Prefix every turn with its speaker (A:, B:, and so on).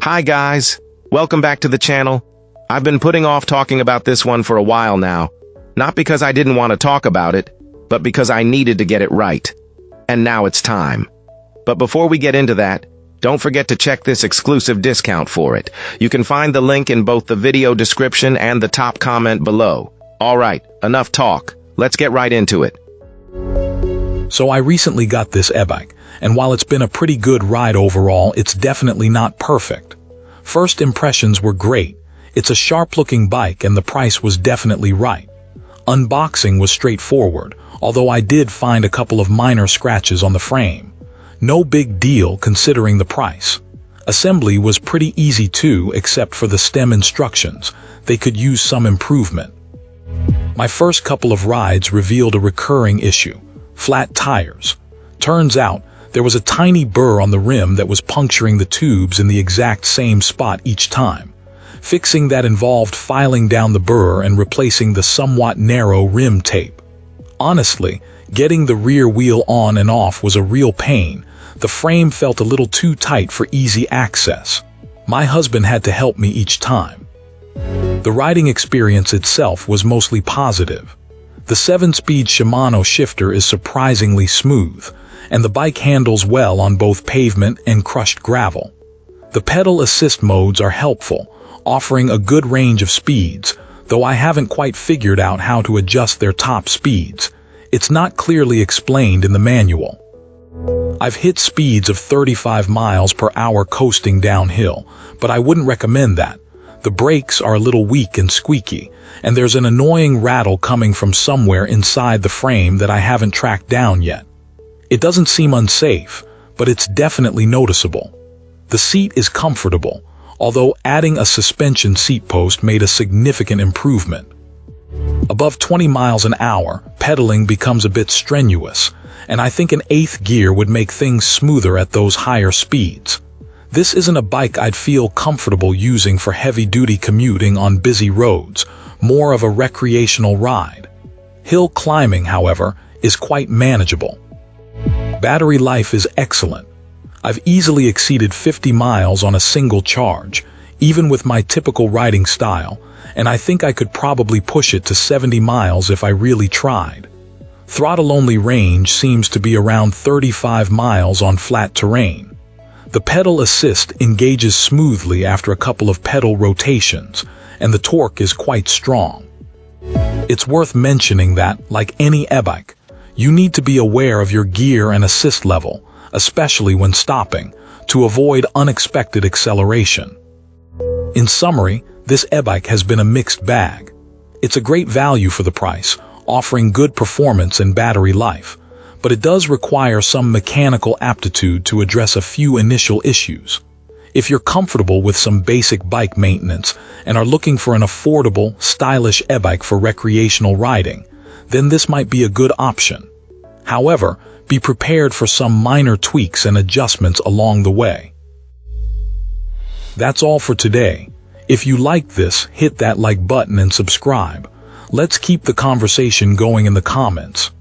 A: Hi guys, welcome back to the channel. I've been putting off talking about this one for a while now. Not because I didn't want to talk about it, but because I needed to get it right. And now it's time. But before we get into that, don't forget to check this exclusive discount for it. You can find the link in both the video description and the top comment below. Alright, enough talk. Let's get right into it.
B: So I recently got this e-bike, and while it's been a pretty good ride overall, it's definitely not perfect. First impressions were great. It's a sharp-looking bike and the price was definitely right. Unboxing was straightforward, although I did find a couple of minor scratches on the frame. No big deal considering the price. Assembly was pretty easy too, except for the stem instructions. They could use some improvement. My first couple of rides revealed a recurring issue: flat tires. Turns out, there was a tiny burr on the rim that was puncturing the tubes in the exact same spot each time. Fixing that involved filing down the burr and replacing the somewhat narrow rim tape. Honestly, getting the rear wheel on and off was a real pain. The frame felt a little too tight for easy access. My husband had to help me each time. The riding experience itself was mostly positive. The 7-speed Shimano shifter is surprisingly smooth, and the bike handles well on both pavement and crushed gravel. The pedal assist modes are helpful, offering a good range of speeds, though I haven't quite figured out how to adjust their top speeds. It's not clearly explained in the manual. I've hit speeds of 35 miles per hour coasting downhill, but I wouldn't recommend that. The brakes are a little weak and squeaky, and there's an annoying rattle coming from somewhere inside the frame that I haven't tracked down yet. It doesn't seem unsafe, but it's definitely noticeable. The seat is comfortable, although adding a suspension seat post made a significant improvement. Above 20 miles an hour, pedaling becomes a bit strenuous, and I think an 8th gear would make things smoother at those higher speeds. This isn't a bike I'd feel comfortable using for heavy-duty commuting on busy roads, more of a recreational ride. Hill climbing, however, is quite manageable. Battery life is excellent. I've easily exceeded 50 miles on a single charge, even with my typical riding style, and I think I could probably push it to 70 miles if I really tried. Throttle-only range seems to be around 35 miles on flat terrain. The pedal assist engages smoothly after a couple of pedal rotations, and the torque is quite strong. It's worth mentioning that, like any e-bike, you need to be aware of your gear and assist level, especially when stopping, to avoid unexpected acceleration. In summary, this e-bike has been a mixed bag. It's a great value for the price, offering good performance and battery life, but it does require some mechanical aptitude to address a few initial issues. If you're comfortable with some basic bike maintenance and are looking for an affordable, stylish e-bike for recreational riding, then this might be a good option. However, be prepared for some minor tweaks and adjustments along the way. That's all for today. If you liked this, hit that like button and subscribe. Let's keep the conversation going in the comments.